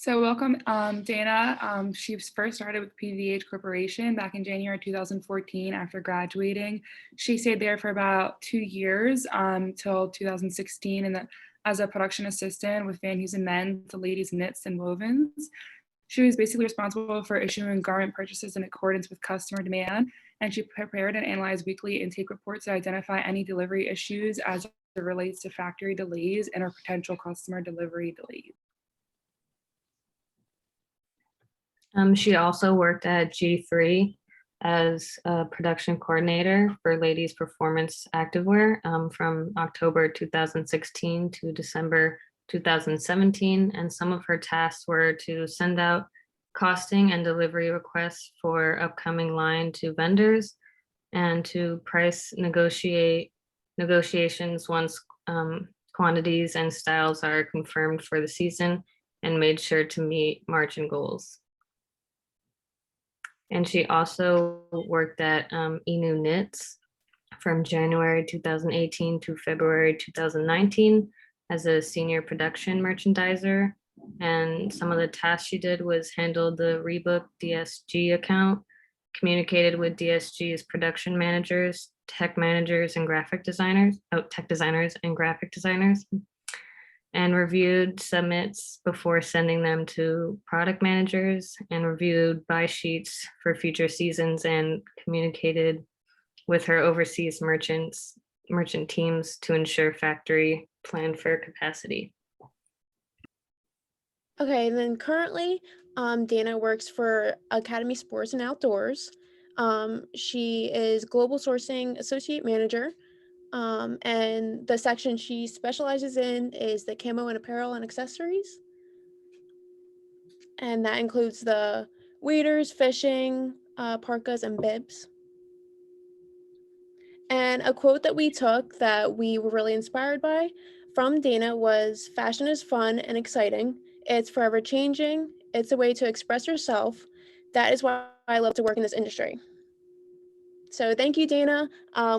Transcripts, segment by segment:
So welcome, Dana. She first started with PVH Corporation back in January 2014 after graduating. She stayed there for about 2 years till 2016 as a production assistant with Van Heusen Men, the ladies knits and wovens. She was basically responsible for issuing garment purchases in accordance with customer demand, and she prepared and analyzed weekly intake reports to identify any delivery issues as it relates to factory delays and or potential customer delivery delays. She also worked at G3 as a production coordinator for ladies performance activewear from October 2016 to December 2017. And some of her tasks were to send out costing and delivery requests for upcoming line to vendors and to price negotiations once quantities and styles are confirmed for the season, and made sure to meet margin goals. And she also worked at Inu Knits from January 2018 to February 2019 as a senior production merchandiser. And some of the tasks she did was handle the Rebook DSG account, communicated with DSG's production managers, tech designers and graphic designers, and reviewed submits before sending them to product managers, and reviewed buy sheets for future seasons, and communicated with her overseas merchant teams to ensure factory plan for capacity. Okay, and then currently, Dana works for Academy Sports and Outdoors. She is Global Sourcing Associate Manager. And the section she specializes in is the camo and apparel and accessories. And that includes the waders, fishing, parkas, and bibs. And a quote that we took that we were really inspired by from Dana was, "Fashion is fun and exciting. It's forever changing. It's a way to express yourself. That is why I love to work in this industry." So thank you, Dana.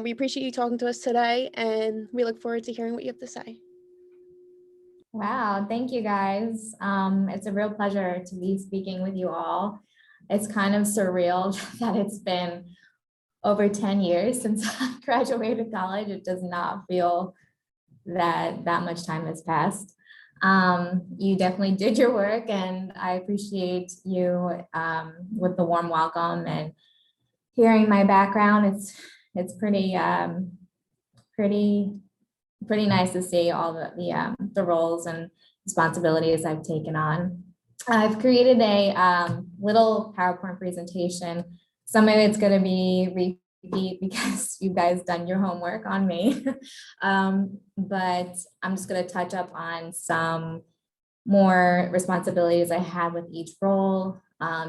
We appreciate you talking to us today, and we look forward to hearing what you have to say. Wow, thank you guys. It's a real pleasure to be speaking with you all. It's kind of surreal that it's been over 10 years since I graduated college. It does not feel that much time has passed. You definitely did your work, and I appreciate you with the warm welcome and hearing my background. It's pretty nice to see all the roles and responsibilities I've taken on. I've created a little PowerPoint presentation. Some of it's going to be repeat because you guys done your homework on me, but I'm just going to touch up on some more responsibilities I had with each role.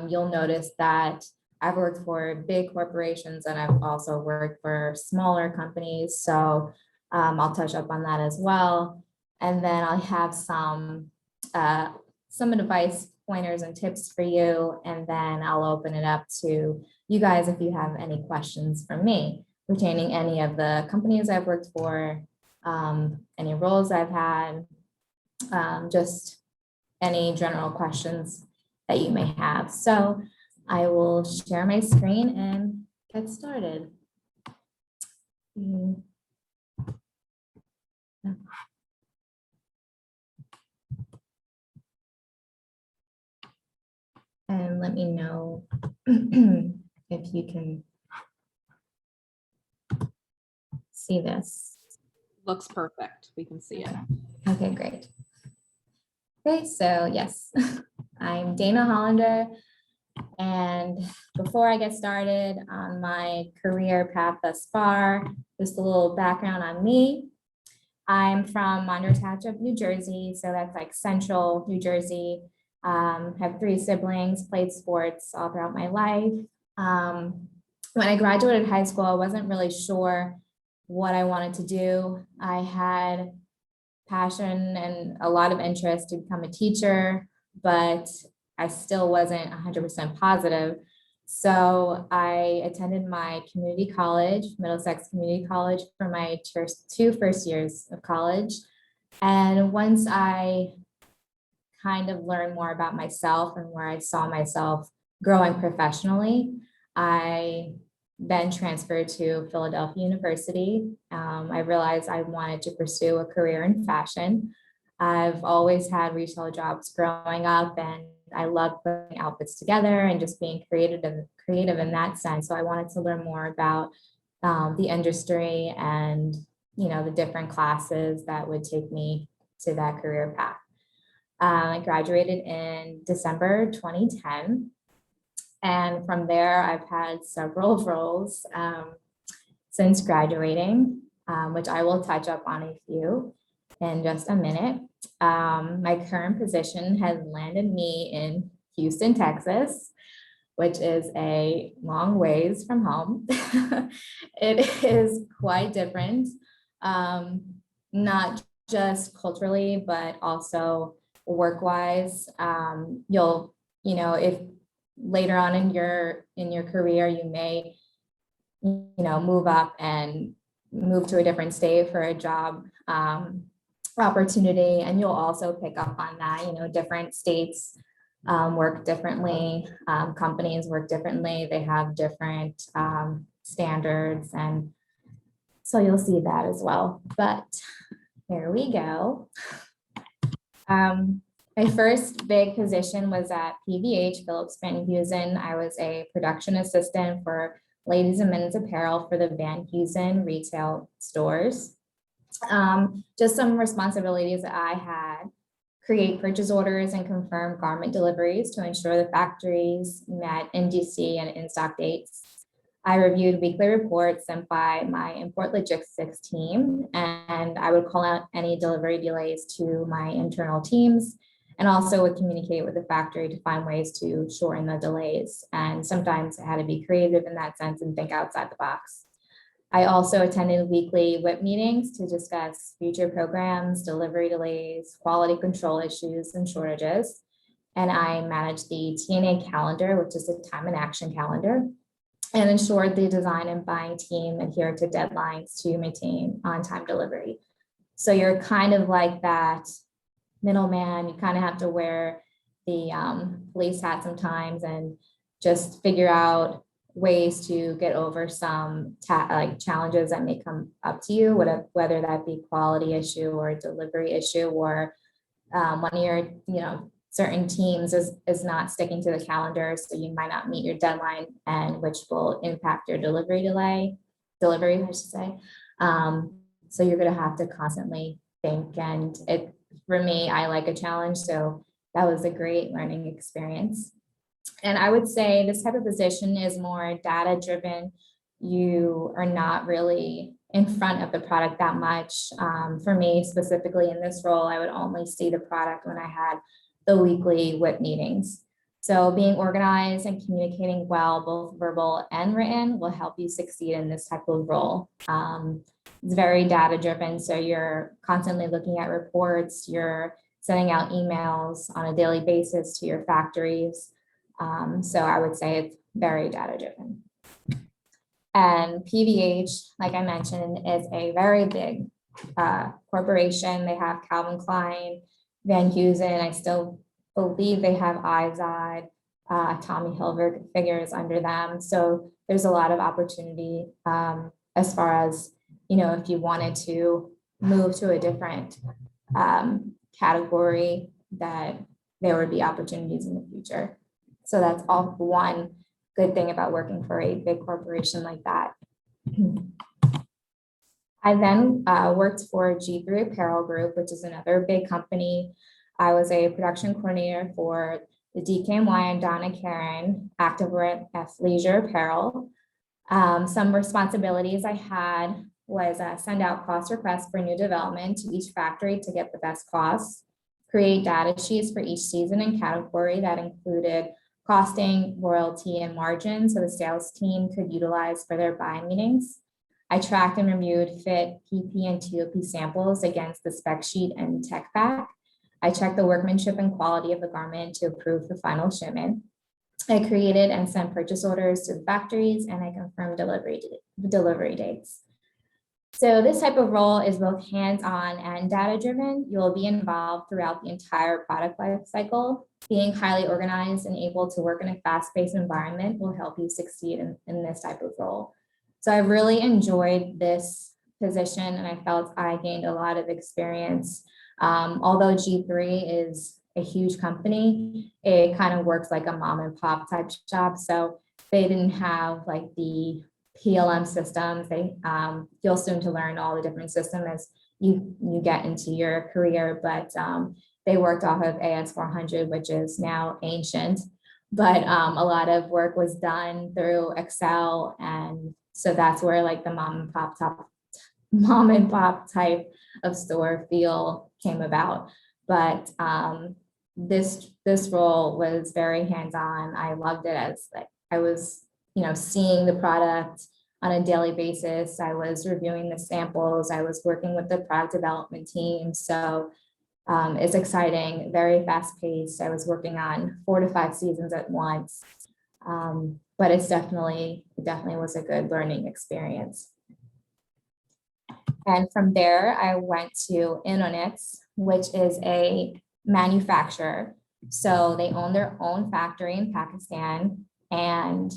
You'll notice that I've worked for big corporations and I've also worked for smaller companies. So I'll touch up on that as well. And then I'll have some advice, pointers, and tips for you. And then I'll open it up to you guys if you have any questions for me pertaining any of the companies I've worked for, any roles I've had, just any general questions that you may have. So I will share my screen and get started. And let me know if you can see this. Looks perfect. We can see it. Okay, great. Okay, so yes, I'm Dana Hollander. And before I get started on my career path thus far, just a little background on me. I'm from Monroe Township, New Jersey. So that's like central New Jersey. Have 3 siblings, played sports all throughout my life. When I graduated high school, I wasn't really sure what I wanted to do. I had passion and a lot of interest to become a teacher, but I still wasn't 100% positive. So I attended my community college, Middlesex Community College, for my 2 first years of college. And once I kind of learn more about myself and where I saw myself growing professionally, I then transferred to Philadelphia University. I realized I wanted to pursue a career in fashion. I've always had retail jobs growing up, and I love putting outfits together and just being creative in that sense. So I wanted to learn more about the industry and, you know, the different classes that would take me to that career path. I graduated in December 2010. And from there, I've had several roles since graduating, which I will touch up on a few in just a minute. My current position has landed me in Houston, Texas, which is a long ways from home. It is quite different, not just culturally, but also work-wise. You know, if later on in your career, you may, you know, move up and move to a different state for a job opportunity, and you'll also pick up on that. You know, different states work differently, companies work differently, they have different standards, and so you'll see that as well. But here we go. My first big position was at PVH, Phillips Van Heusen. I was a production assistant for ladies and men's apparel for the Van Heusen retail stores. Just some responsibilities that I had: create purchase orders and confirm garment deliveries to ensure the factories met NDC and in-stock dates. I reviewed weekly reports sent by my import logistics team, and I would call out any delivery delays to my internal teams, and also would communicate with the factory to find ways to shorten the delays. And sometimes I had to be creative in that sense and think outside the box. I also attended weekly WIP meetings to discuss future programs, delivery delays, quality control issues, and shortages. And I managed the TNA calendar, which is a time and action calendar, and ensured the design and buying team adhered to deadlines to maintain on-time delivery. So you're kind of like that middleman. You kind of have to wear the police hat sometimes and just figure out ways to get over some challenges that may come up to you, whether that be quality issue or a delivery issue, or one of your, you know, certain teams is not sticking to the calendar, so you might not meet your deadline, and which will impact your delivery, I should say. So you're going to have to constantly think, and for me, I like a challenge, so that was a great learning experience. And I would say this type of position is more data driven. You are not really in front of the product that much. For me, specifically in this role, I would only see the product when I had the weekly WIP meetings. So being organized and communicating well, both verbal and written, will help you succeed in this type of role. It's very data driven. So you're constantly looking at reports, you're sending out emails on a daily basis to your factories. So I would say it's very data driven. And PVH, like I mentioned, is a very big corporation. They have Calvin Klein, Van Heusen. I still believe they have Izod, Tommy Hilfiger under them. So there's a lot of opportunity as far as, you know, if you wanted to move to a different category, that there would be opportunities in the future. So that's all one good thing about working for a big corporation like that. I then worked for G3 Apparel Group, which is another big company. I was a production coordinator for the DKNY and Donna Karan activewear athleisure apparel. Some responsibilities I had was send out cost requests for new development to each factory to get the best costs, create data sheets for each season and category that included costing, royalty, and margin, so the sales team could utilize for their buying meetings. I tracked and reviewed fit, PP, and TOP samples against the spec sheet and tech pack. I checked the workmanship and quality of the garment to approve the final shipment. I created and sent purchase orders to the factories, and I confirmed delivery dates. So this type of role is both hands-on and data-driven. You'll be involved throughout the entire product life cycle. Being highly organized and able to work in a fast-paced environment will help you succeed in this type of role. So I really enjoyed this position and I felt I gained a lot of experience. Although G3 is a huge company, it kind of works like a mom and pop type shop. So they didn't have like the PLM systems. You'll soon to learn all the different systems as you get into your career, but they worked off of AS400, which is now ancient, but a lot of work was done through Excel. And so that's where like the mom and pop type of store feel came about. But this role was very hands-on. I loved it as like I was, seeing the product on a daily basis. I was reviewing the samples. I was working with the product development team. So it's exciting, very fast paced. I was working on 4 to 5 seasons at once. But it definitely was a good learning experience. And from there, I went to Inonits, which is a manufacturer. So they own their own factory in Pakistan, and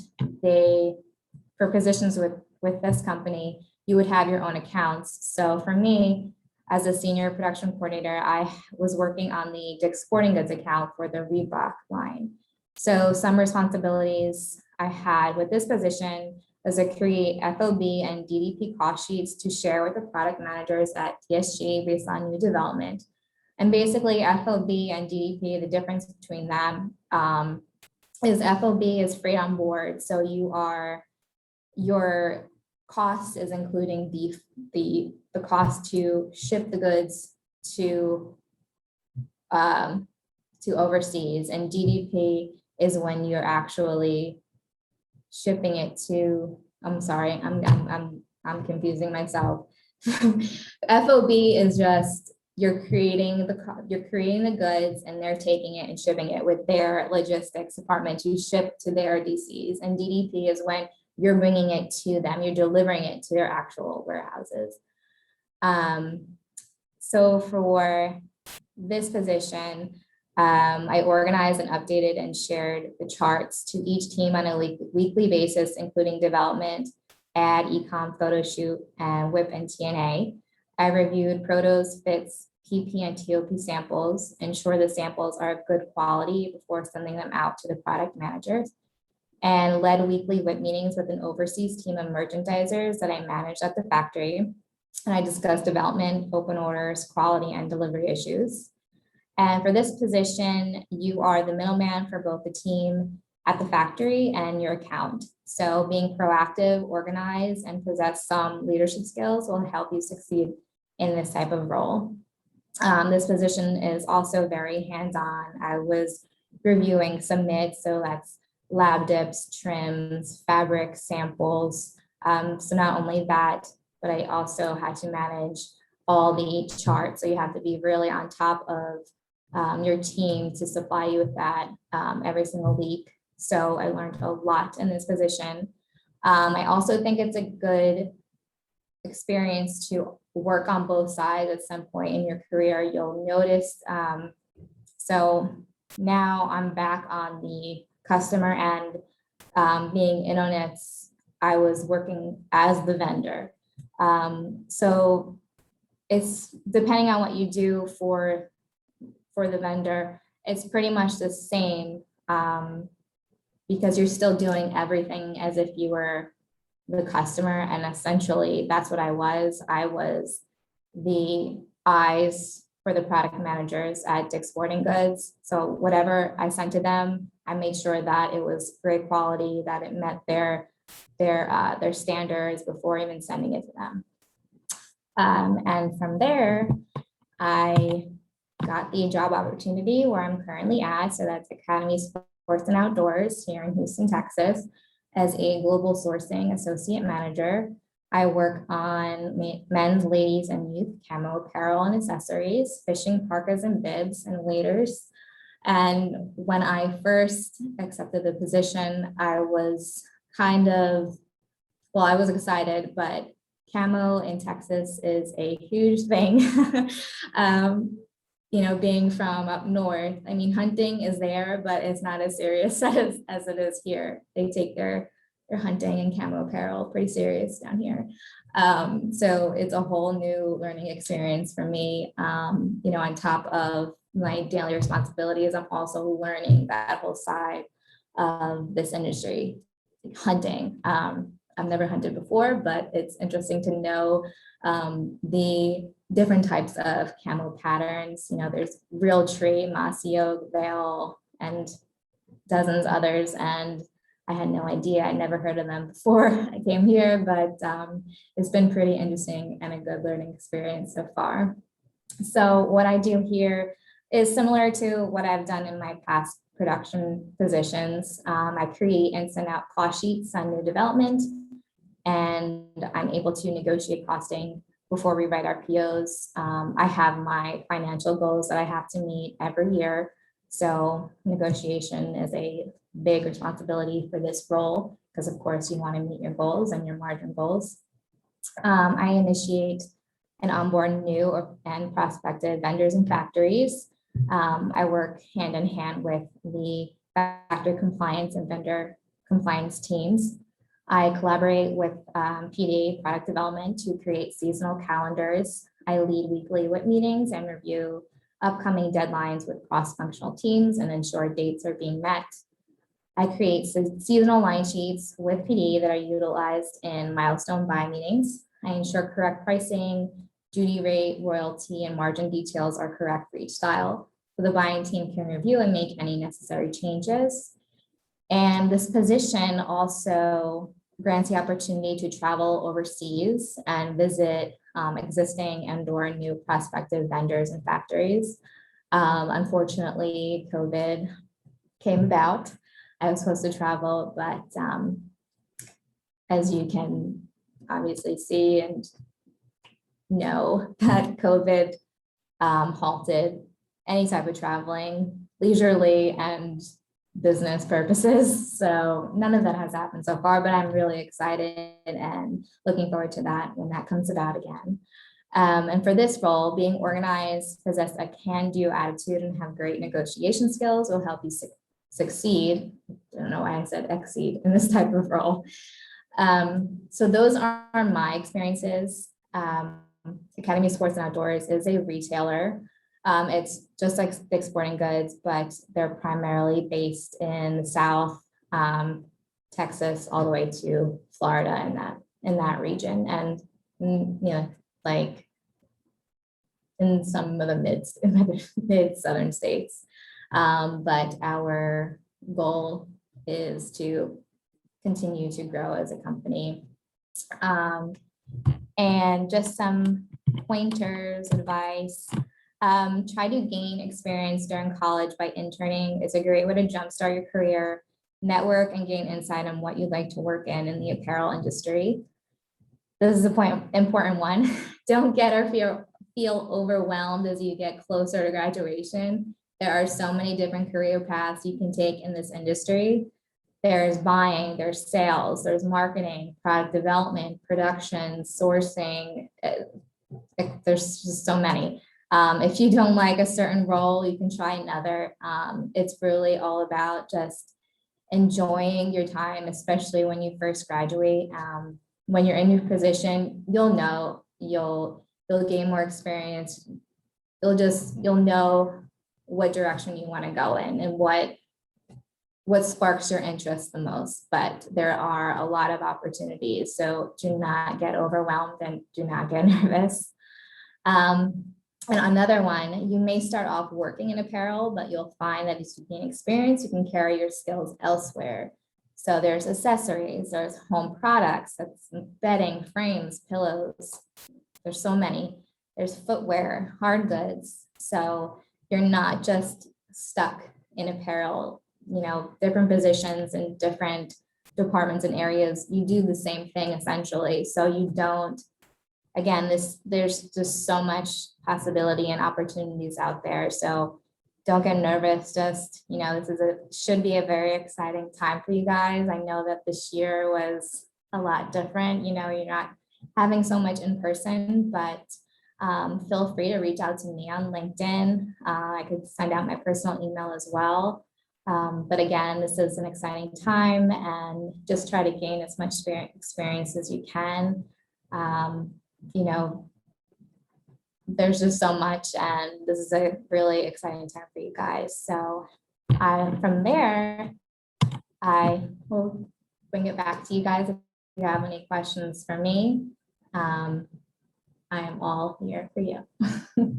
for positions with this company, you would have your own accounts. So for me, as a senior production coordinator, I was working on the Dick's Sporting Goods account for the Reebok line. So some responsibilities I had with this position was to create FOB and DDP cost sheets to share with the product managers at TSG based on new development. And basically FOB and DDP, the difference between them is FOB is freight on board. So your cost is including the cost to ship the goods to overseas, and DDP is when you're actually shipping it to, I'm sorry, I'm confusing myself. FOB is just you're creating the goods and they're taking it and shipping it with their logistics department to ship to their DCs, and DDP is when you're bringing it to them, you're delivering it to their actual warehouses. So for this position, I organized and updated and shared the charts to each team on a weekly basis, including development, ad, ecom, photo shoot, and WIP and TNA. I reviewed protos, fits, PP, and TOP samples, ensure the samples are of good quality before sending them out to the product managers, and led weekly WIP meetings with an overseas team of merchandisers that I managed at the factory. And I discussed development, open orders, quality, and delivery issues. And for this position, you are the middleman for both the team at the factory and your account. So being proactive, organized, and possess some leadership skills will help you succeed in this type of role. This position is also very hands-on. I was reviewing submits, so that's lab dips, trims, fabric samples. So not only that, but I also had to manage all the charts. So you have to be really on top of your team to supply you with that every single week. So I learned a lot in this position. I also think it's a good experience to work on both sides at some point in your career. You'll notice. So now I'm back on the customer end. Being in Inonits, I was working as the vendor. So it's depending on what you do for the vendor, it's pretty much the same because you're still doing everything as if you were the customer. And essentially that's what I was. I was the eyes for the product managers at Dick's Sporting Goods. So whatever I sent to them, I made sure that it was great quality, that it met their standards before even sending it to them. And from there, I got the job opportunity where I'm currently at. So that's Academy Sports and Outdoors here in Houston, Texas, as a global sourcing associate manager. I work on men's, ladies, and youth camo apparel and accessories, fishing parkas and bibs and waders. And when I first accepted the position, I was I was excited, but Camo in Texas is a huge thing. Being from up north, I mean, hunting is there, but it's not as serious as it is here. They take their hunting and camo apparel pretty serious down here. So it's a whole new learning experience for me. On top of my daily responsibilities, I'm also learning that whole side of this industry, hunting. I've never hunted before, but it's interesting to know the different types of camo patterns. There's real tree, mossy oak, veil, and dozens others. And I had no idea. I never heard of them before I came here, but it's been pretty interesting and a good learning experience so far. So what I do here is similar to what I've done in my past production positions. I create and send out cost sheets on new development, and I'm able to negotiate costing before we write our POs. I have my financial goals that I have to meet every year. So negotiation is a big responsibility for this role because, of course, you want to meet your goals and your margin goals. I initiate and onboard new and prospective vendors and factories. I work hand in hand with the factory compliance and vendor compliance teams. I collaborate with PDA product development to create seasonal calendars. I lead weekly WIP meetings and review upcoming deadlines with cross-functional teams and ensure dates are being met. I create seasonal line sheets with PD that are utilized in milestone buy meetings. I ensure correct pricing, duty rate, royalty, and margin details are correct for each style, so the buying team can review and make any necessary changes. And this position also grants the opportunity to travel overseas and visit existing and/or new prospective vendors and factories. Unfortunately, COVID came about. I was supposed to travel, but as you can obviously see and know, that COVID halted any type of traveling, leisurely and business purposes. So none of that has happened so far, but I'm really excited and looking forward to that when that comes about again. And for this role, being organized, possess a can-do attitude, and have great negotiation skills will help you succeed. I don't know why I said exceed in this type of role. So those are my experiences. Academy Sports and Outdoors is a retailer. It's just like Dick's Sporting Goods, but they're primarily based in the South, Texas, all the way to Florida in that region, and like in some of the mid southern states. But our goal is to continue to grow as a company. And just some pointers, advice. Try to gain experience during college by interning. It's a great way to jumpstart your career, network, and gain insight on what you'd like to work in the apparel industry. This is an important one. Don't get or feel overwhelmed as you get closer to graduation. There are so many different career paths you can take in this industry. There's buying, there's sales, there's marketing, product development, production, sourcing. There's just so many. If you don't like a certain role, you can try another. It's really all about just enjoying your time, especially when you first graduate. When you're in your position, you'll know, you'll gain more experience. You'll know what direction you want to go in and what sparks your interest the most. But there are a lot of opportunities, so do not get overwhelmed and do not get nervous. And another one, you may start off working in apparel, but you'll find that as you gain experience, you can carry your skills elsewhere. So there's accessories, there's home products, that's bedding, frames, pillows. There's so many. There's footwear, hard goods. So you're not just stuck in apparel, different positions and different departments and areas. You do the same thing essentially. So you don't, again, there's just so much possibility and opportunities out there. So don't get nervous. Just, should be a very exciting time for you guys. I know that this year was a lot different. You're not having so much in person, but feel free to reach out to me on LinkedIn. I could send out my personal email as well. But again, this is an exciting time, and just try to gain as much experience as you can. You know, there's just so much, and this is a really exciting time for you guys. So from there, I will bring it back to you guys if you have any questions for me. I am all here for you.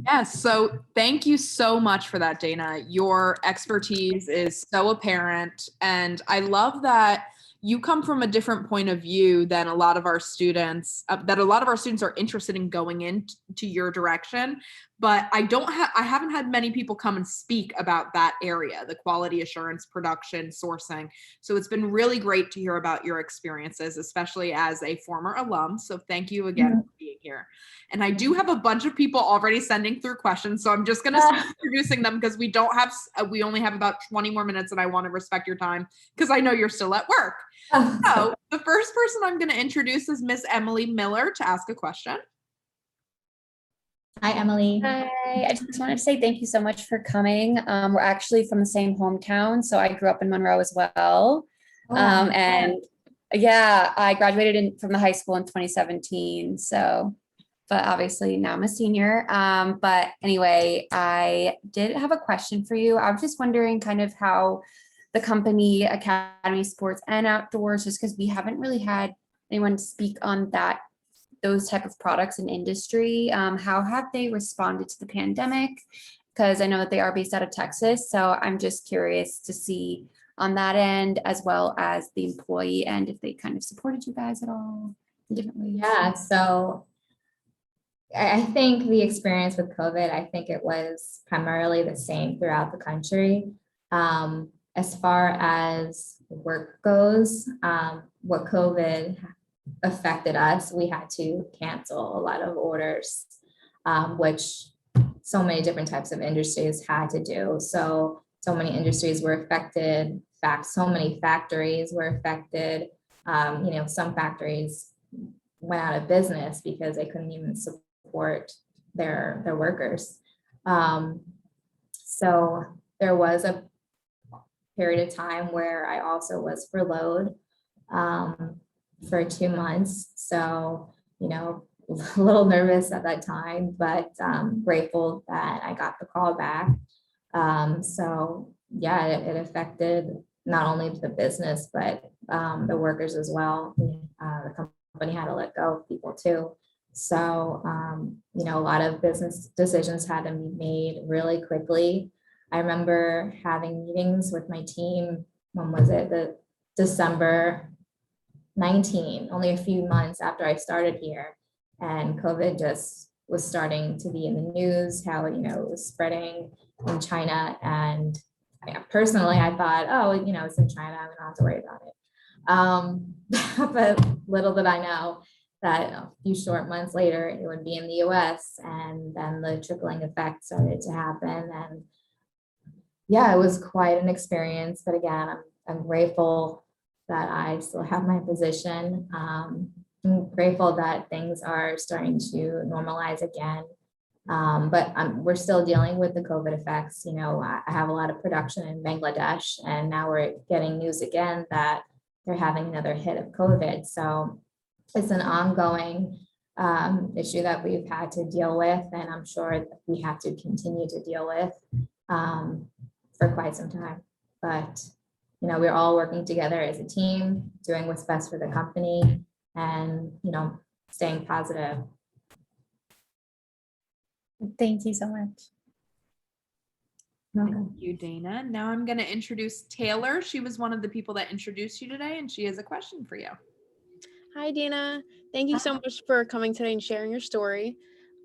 Yes. So thank you so much for that, Dana. Your expertise is so apparent. And I love that you come from a different point of view than a lot of our students, that a lot of our students are interested in going into your direction. But I haven't had many people come and speak about that area, the quality assurance, production, sourcing. So it's been really great to hear about your experiences, especially as a former alum. So thank you again for being here. And I do have a bunch of people already sending through questions. So I'm just going to start introducing them because we only have about 20 more minutes, and I want to respect your time because I know you're still at work. So the first person I'm going to introduce is Miss Emily Miller to ask a question. Hi, Emily. Hi, I just wanted to say thank you so much for coming. We're actually from the same hometown, so I grew up in Monroe as well. And yeah, I graduated from the high school in 2017. So, but obviously now I'm a senior. But anyway, I did have a question for you. I was just wondering kind of how the company Academy Sports and Outdoors, just because we haven't really had anyone speak on those type of products in industry. How have they responded to the pandemic? Because I know that they are based out of Texas. So I'm just curious to see on that end, as well as the employee end, if they kind of supported you guys at all in different ways. Yeah, so I think the experience with COVID, I think it was primarily the same throughout the country. As far as work goes, what COVID affected us, we had to cancel a lot of orders, which so many different types of industries had to do. So many industries were affected. In fact, so many factories were affected. Some factories went out of business because they couldn't even support their workers. So there was a period of time where I also was furloughed for 2 months. So, a little nervous at that time, but grateful that I got the call back. So yeah, it affected not only the business, but the workers as well. The company had to let go of people too. So, a lot of business decisions had to be made really quickly. I remember having meetings with my team, when was it? The December 19, only a few months after I started here, and COVID just was starting to be in the news, how it was spreading in China. And personally, I thought, oh, it's in China, I don't have to worry about it. But little did I know that a few short months later, it would be in the US, and then the trickling effect started to happen. And yeah, it was quite an experience. But again, I'm grateful that I still have my position. I'm grateful that things are starting to normalize again. But we're still dealing with the COVID effects. I have a lot of production in Bangladesh, and now we're getting news again that they're having another hit of COVID. So it's an ongoing issue that we've had to deal with, and I'm sure we have to continue to deal with for quite some time. But we're all working together as a team, doing what's best for the company, and staying positive. Thank you so much. Thank you, Dana. Now I'm going to introduce Taylor. She was one of the people that introduced you today, and she has a question for you. Hi, Dana. Thank you so much for coming today and sharing your story.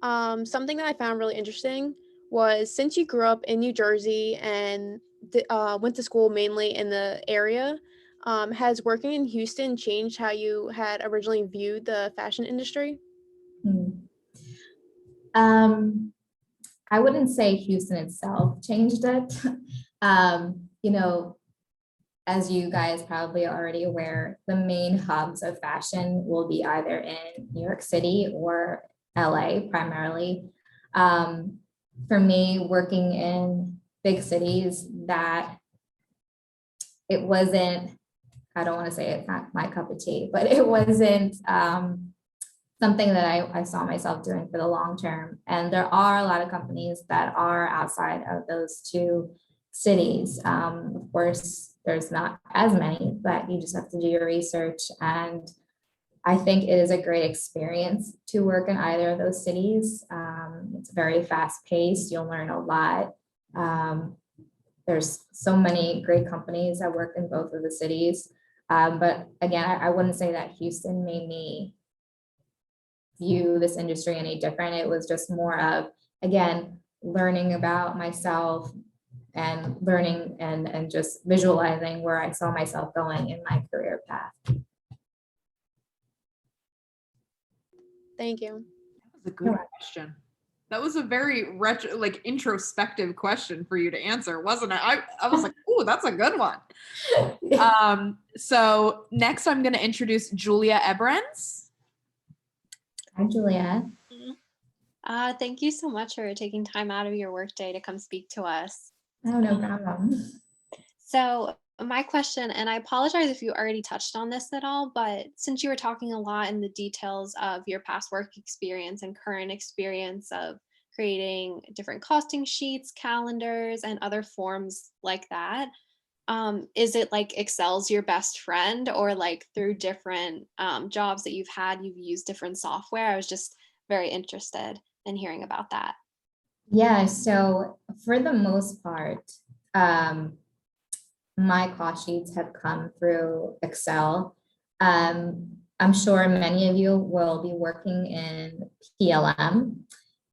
Something that I found really interesting was, since you grew up in New Jersey and went to school mainly in the area, has working in Houston changed how you had originally viewed the fashion industry? I wouldn't say Houston itself changed it. as you guys probably are already aware, the main hubs of fashion will be either in New York City or LA primarily. For me, working in big cities, that it wasn't, I don't want to say it's not my cup of tea, but it wasn't something that I saw myself doing for the long term. And there are a lot of companies that are outside of those two cities. Of course, there's not as many, but you just have to do your research. And I think it is a great experience to work in either of those cities. It's very fast paced. You'll learn a lot. There's so many great companies that work in both of the cities. But again, I wouldn't say that Houston made me view this industry any different. It was just more of, again, learning about myself and learning and just visualizing where I saw myself going in my career path. Thank you. That was a good question. That was a very introspective question for you to answer, wasn't it? I was like, ooh, that's a good one. So next I'm going to introduce Julia Ebrens. Hi, Julia. Thank you so much for taking time out of your workday to come speak to us. Oh, no problem. So my question, and I apologize if you already touched on this at all, but since you were talking a lot in the details of your past work experience and current experience of creating different costing sheets, calendars, and other forms like that, is it like Excel's your best friend, or like through different jobs that you've had, you've used different software? I was just very interested in hearing about that. Yeah, so for the most part, my cost sheets have come through Excel. I'm sure many of you will be working in PLM,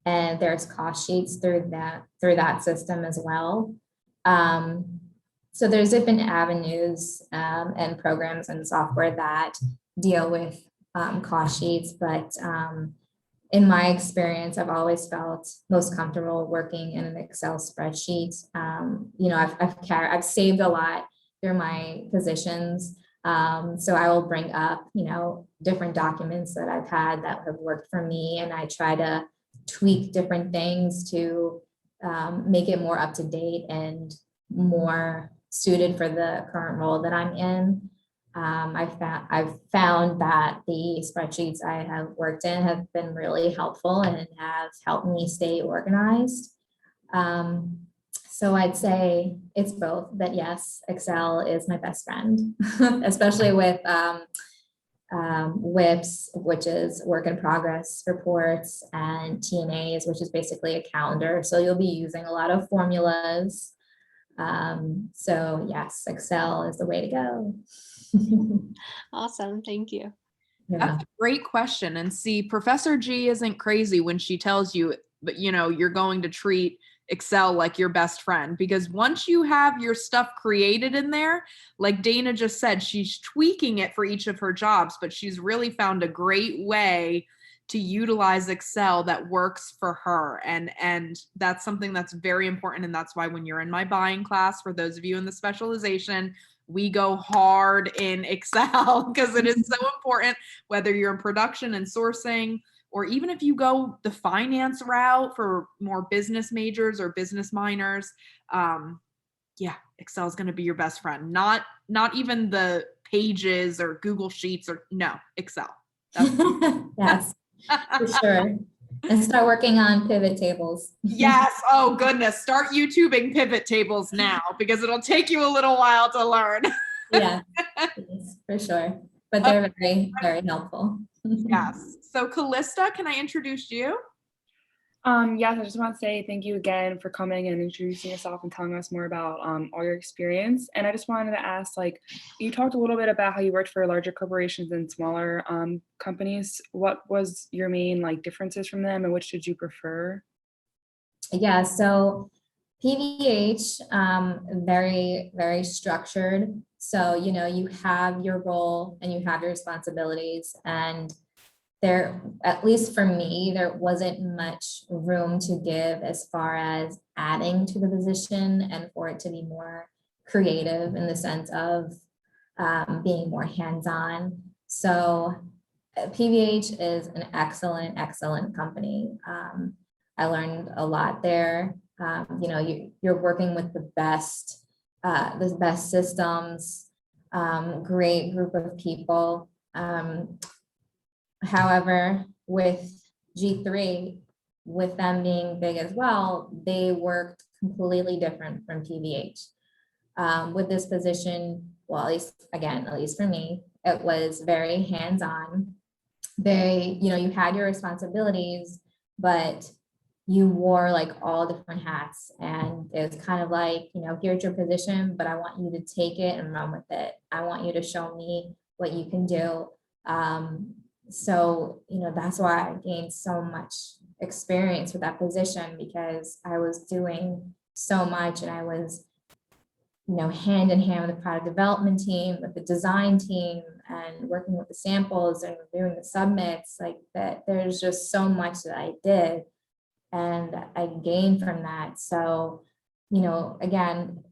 and there's cost sheets through that system as well. So there's different avenues and programs and software that deal with cost sheets, but in my experience, I've always felt most comfortable working in an Excel spreadsheet. I've saved a lot through my positions. So I will bring up, different documents that I've had that have worked for me, and I try to tweak different things to make it more up to date and more suited for the current role that I'm in. I've found that the spreadsheets I have worked in have been really helpful and have helped me stay organized. So I'd say it's both, but yes, Excel is my best friend, especially with WIPs, which is work in progress reports, and TNAs, which is basically a calendar. So you'll be using a lot of formulas. So yes, Excel is the way to go. Awesome. Thank you. That's a great question. And see, Professor G isn't crazy when she tells you, but you're going to treat Excel like your best friend, because once you have your stuff created in there, like Dana just said, she's tweaking it for each of her jobs, but she's really found a great way to utilize Excel that works for her. And that's something that's very important. And that's why when you're in my buying class, for those of you in the specialization, we go hard in Excel because it is so important, whether you're in production and sourcing, or even if you go the finance route for more business majors or business minors. Excel is going to be your best friend. Not even the Pages or Google Sheets, or no, Excel. Yes, for sure. And start working on pivot tables. Yes. Oh goodness. Start YouTubing pivot tables now, because it'll take you a little while to learn. Yeah, for sure. But they're very, very helpful. Yes. So Callista, can I introduce you? Yes, I just want to say thank you again for coming and introducing yourself and telling us more about all your experience. And I just wanted to ask, you talked a little bit about how you worked for larger corporations and smaller companies. What was your main differences from them, and which did you prefer? Yeah, so PVH, very, very structured. So, you have your role and you have your responsibilities, and there, at least for me, there wasn't much room to give as far as adding to the position and for it to be more creative in the sense of being more hands-on. So PVH is an excellent, excellent company. I learned a lot there. You know, you're working with the best systems, great group of people. However, with G3, with them being big as well, they worked completely different from PVH. With this position, well, at least for me, it was very hands-on, very, you know, you had your responsibilities, but you wore like all different hats, and it was kind of like, you know, here's your position, but I want you to take it and run with it. I want you to show me what you can do. So, you know, that's why I gained so much experience with that position, because I was doing so much, and I was, you know, hand in hand with the product development team, with the design team, and working with the samples and reviewing the submits. Like that, there's just so much that I did and I gained from that. So, you know, again,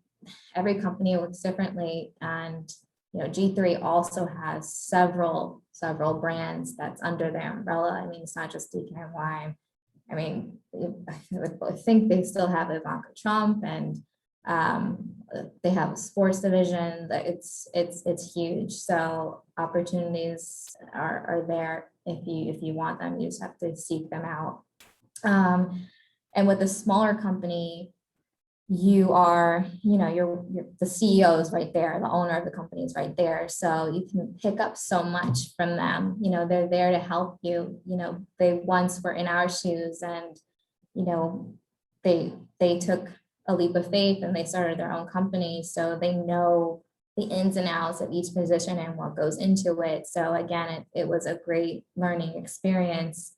every company works differently, and you know, G3 also has several brands that's under their umbrella. I mean, it's not just DKNY. I mean, I think they still have Ivanka Trump, and they have a sports division. That it's huge. So opportunities are there if you want them. You just have to seek them out. And with a smaller company, you are, you know, you're the CEO is right there, the owner of the company is right there. So you can pick up so much from them. You know, they're there to help you. You know, they once were in our shoes, and, you know, they took a leap of faith and they started their own company. So they know the ins and outs of each position and what goes into it. So again, it was a great learning experience.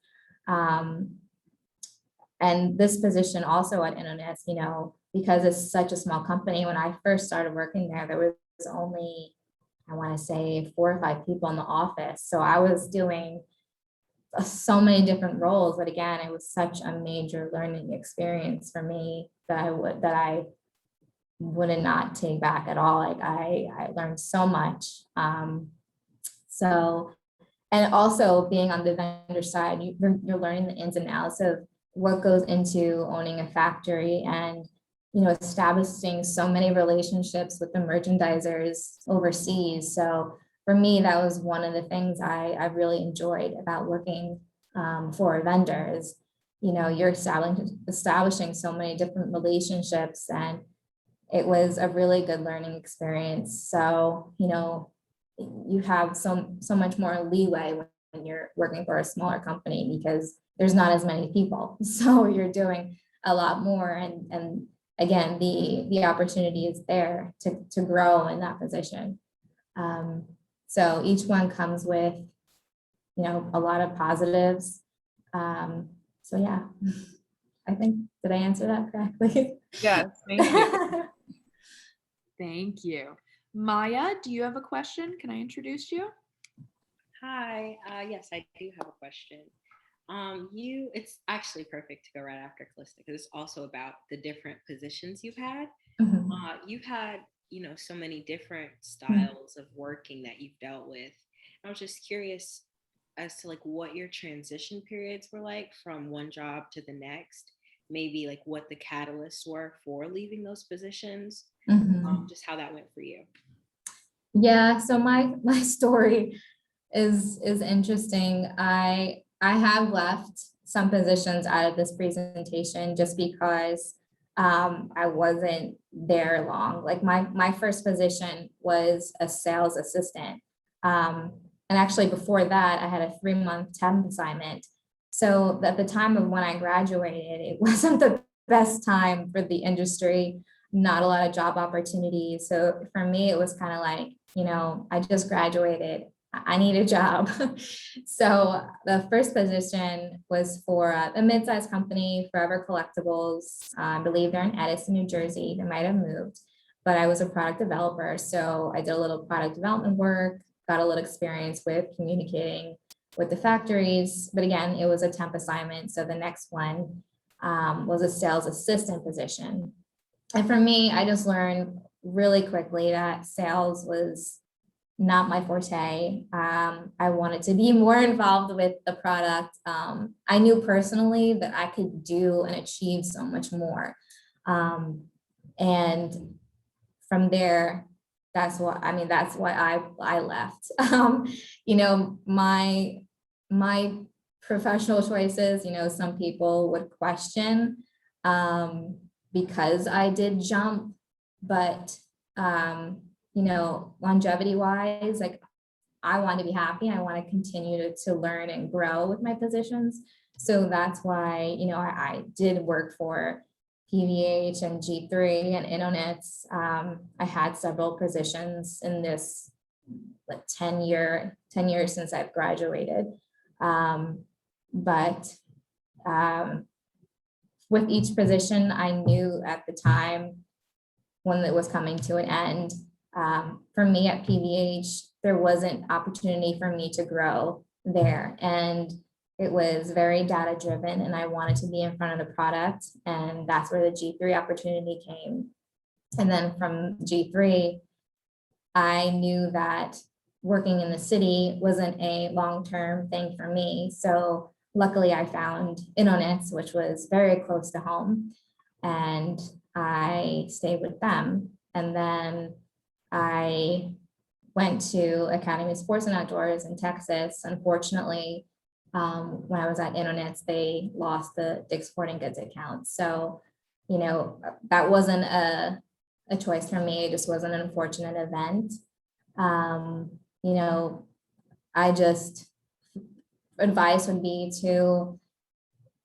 And this position also at Internet, you know, because it's such a small company, when I first started working there was only, I want to say 4 or 5 people in the office. So I was doing so many different roles, but again, it was such a major learning experience for me that I would not take back at all. Like I learned so much. So, and also being on the vendor side, you're learning the ins and outs of what goes into owning a factory, and, you know, establishing so many relationships with the merchandisers overseas. So for me, that was one of the things I really enjoyed about working for a vendor is, you know, you're establishing so many different relationships, and it was a really good learning experience. So, you know, you have so much more leeway when you're working for a smaller company, because there's not as many people. So you're doing a lot more. And again, the opportunity is there to grow in that position. So each one comes with, you know, a lot of positives. So yeah, I think, did I answer that correctly? Yes, thank you. Thank you. Maya, do you have a question? Can I introduce you? Hi, yes, I do have a question. It's actually perfect to go right after Calista, because it's also about the different positions you've had. Mhm. You've had, you know, so many different styles of working that you've dealt with. I was just curious as to like what your transition periods were like from one job to the next, maybe like what the catalysts were for leaving those positions, just how that went for you. Yeah, so my story is interesting. I have left some positions out of this presentation just because I wasn't there long. Like my first position was a sales assistant. And actually before that, I had a 3-month temp assignment. So at the time of when I graduated, it wasn't the best time for the industry, not a lot of job opportunities. So for me, it was kind of like, you know, I just graduated, I need a job. So the first position was for a mid-sized company, Forever Collectibles. I believe they're in Edison, New Jersey. They might have moved, but I was a product developer. So I did a little product development work, got a little experience with communicating with the factories. But again, it was a temp assignment. So the next one was a sales assistant position. And for me, I just learned really quickly that sales was not my forte. I wanted to be more involved with the product. I knew personally that I could do and achieve so much more. And from there, that's why I left. You know, my professional choices, you know, some people would question because I did jump, but you know, longevity wise, like I want to be happy. I want to continue to learn and grow with my positions. So that's why, you know, I did work for PVH and G3 and Innonets. I had several positions in this like 10 years since I've graduated. But with each position, I knew at the time when it was coming to an end. For me at PVH, there wasn't opportunity for me to grow there. And it was very data driven and I wanted to be in front of the product. And that's where the G3 opportunity came. And then from G3, I knew that working in the city wasn't a long-term thing for me. So luckily I found Innonets, which was very close to home. And I stayed with them. And then I went to Academy of Sports and Outdoors in Texas. Unfortunately, when I was at Innonets, they lost the Dick's Sporting Goods account. So, you know, that wasn't a choice for me. It just was an unfortunate event. You know, advice would be to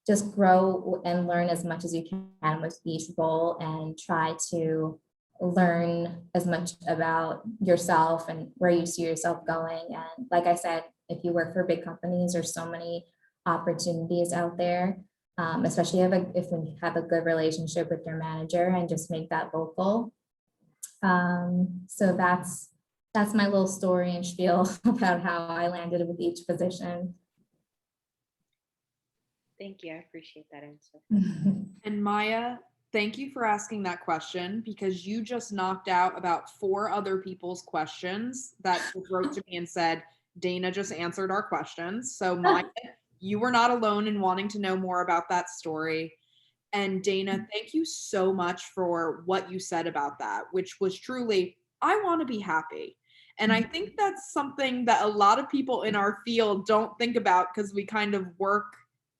just grow and learn as much as you can with each role and try to learn as much about yourself and where you see yourself going. And like I said, if you work for big companies, there's so many opportunities out there, especially if you have a good relationship with your manager and just make that vocal. So that's my little story and spiel about how I landed with each position. Thank you. I appreciate that answer. And Maya, thank you for asking that question because you just knocked out about 4 other people's questions that wrote to me and said, Dana just answered our questions. So Maya, you were not alone in wanting to know more about that story. And Dana, thank you so much for what you said about that, which was truly, I want to be happy. And I think that's something that a lot of people in our field don't think about because we kind of work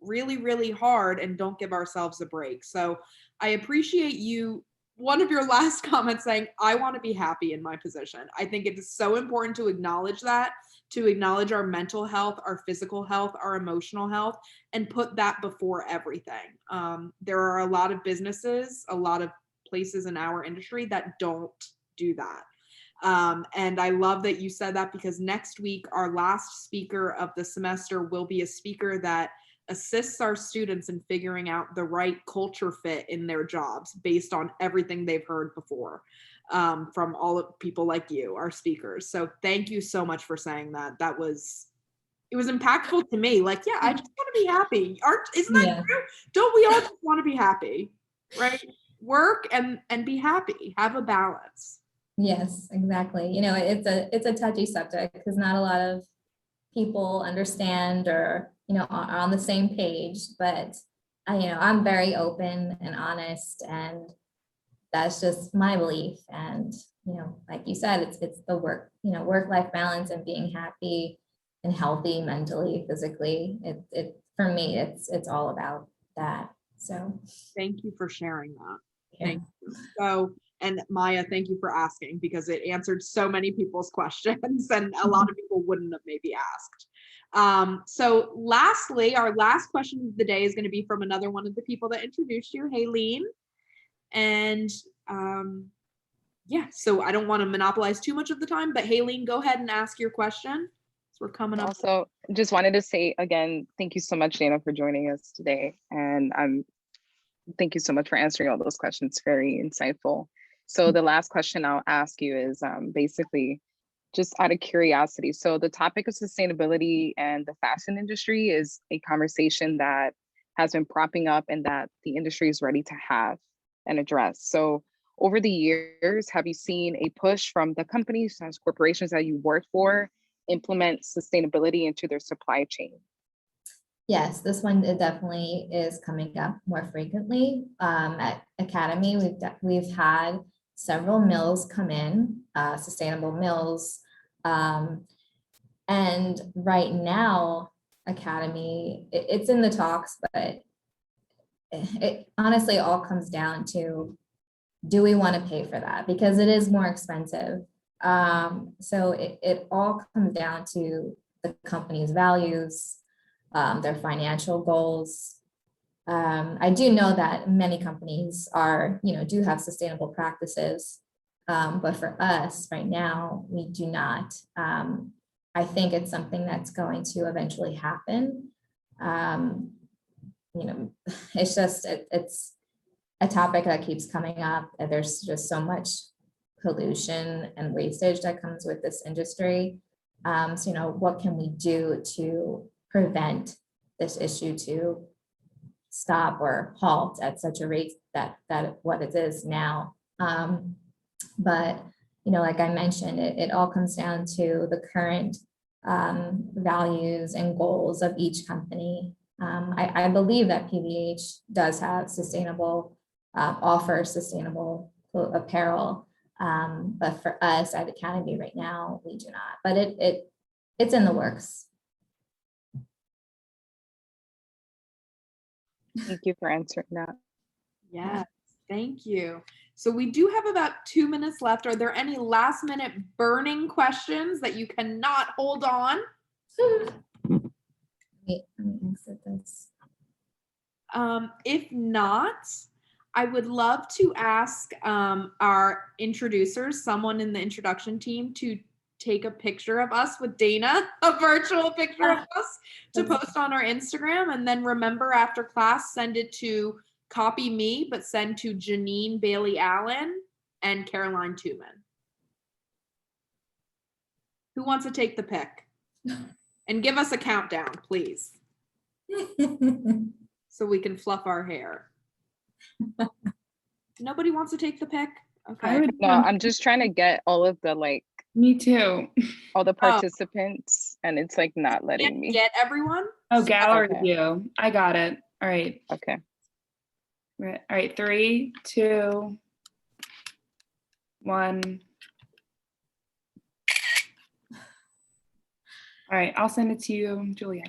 really, really hard and don't give ourselves a break. So I appreciate you, one of your last comments saying, I want to be happy in my position. I think it is so important to acknowledge that, to acknowledge our mental health, our physical health, our emotional health, and put that before everything. There are a lot of businesses, a lot of places in our industry that don't do that. And I love that you said that because next week, our last speaker of the semester will be a speaker that assists our students in figuring out the right culture fit in their jobs based on everything they've heard before from all of people like you, our speakers. So thank you so much for saying that. It was impactful to me. Like, yeah, I just want to be happy. Isn't that true? Don't we all just want to be happy, right? Work and be happy, have a balance. Yes, exactly. You know, it's a touchy subject because not a lot of people understand or, you know, are on the same page, but I'm very open and honest, and that's just my belief. And, you know, like you said, it's the work-life balance and being happy and healthy mentally, physically. For me, it's all about that. So thank you for sharing that. Yeah. Thank you. So, and Maya, thank you for asking because it answered so many people's questions and a lot of people wouldn't have maybe asked. So lastly, our last question of the day is going to be from another one of the people that introduced you, Haylene. And yeah, so I don't want to monopolize too much of the time, but Haylene, go ahead and ask your question. So we're coming up. Also, just wanted to say again, thank you so much, Dana, for joining us today. And thank you so much for answering all those questions. Very insightful. So the last question I'll ask you is basically just out of curiosity. So the topic of sustainability and the fashion industry is a conversation that has been propping up and that the industry is ready to have and address. So over the years, have you seen a push from the companies and corporations that you work for implement sustainability into their supply chain? Yes, this one it definitely is coming up more frequently. At Academy, we've had several mills come in, sustainable mills. And right now, Academy, it's in the talks, but it honestly all comes down to, do we want to pay for that? Because it is more expensive. So it all comes down to the company's values, their financial goals. I do know that many companies do have sustainable practices, but for us right now, we do not. I think it's something that's going to eventually happen. It's just, it's a topic that keeps coming up. And there's just so much pollution and wastage that comes with this industry. So, what can we do to prevent this issue to stop or halt at such a rate that what it is now? But, like I mentioned, it all comes down to the current values and goals of each company. I believe that PVH does have offer sustainable apparel. But for us at Academy right now, we do not, but it's in the works. Thank you for answering that. Yes, thank you. So we do have about 2 minutes left. Are there any last minute burning questions that you cannot hold on? Wait, let me exit this. If not, I would love to ask our introducers, someone in the introduction team, to take a picture of us with Dana, a virtual picture of us to post on our Instagram. And then remember, after class, send it to, copy me, but send to Janine Bailey Allen and Caroline Tuman. Who wants to take the pic? And give us a countdown, please, so we can fluff our hair. Nobody wants to take the pic? Okay. No, I'm just trying to get all of the Me too. all the participants, and it's not letting me. Get everyone? Oh, gallery Okay. view. I got it. All right. Okay. Right. All right. 3, 2, 1. All right. I'll send it to you, Julia.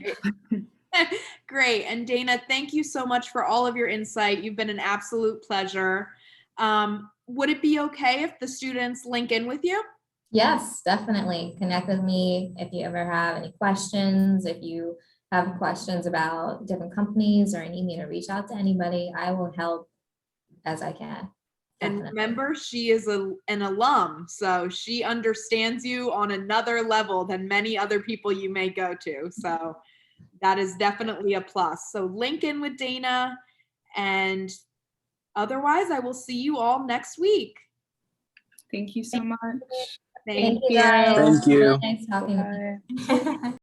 Great. And Dana, thank you so much for all of your insight. You've been an absolute pleasure. Would it be okay if the students link in with you? Yes, definitely. Connect with me if you ever have any questions. If you have questions about different companies or need me to reach out to anybody, I will help as I can. And Definitely. remember, she is an alum, so she understands you on another level than many other people you may go to. So that is definitely a plus. So link in with Dana, and otherwise I will see you all next week. Thank you so much. Thank you guys. Thank you. Really nice talking with you.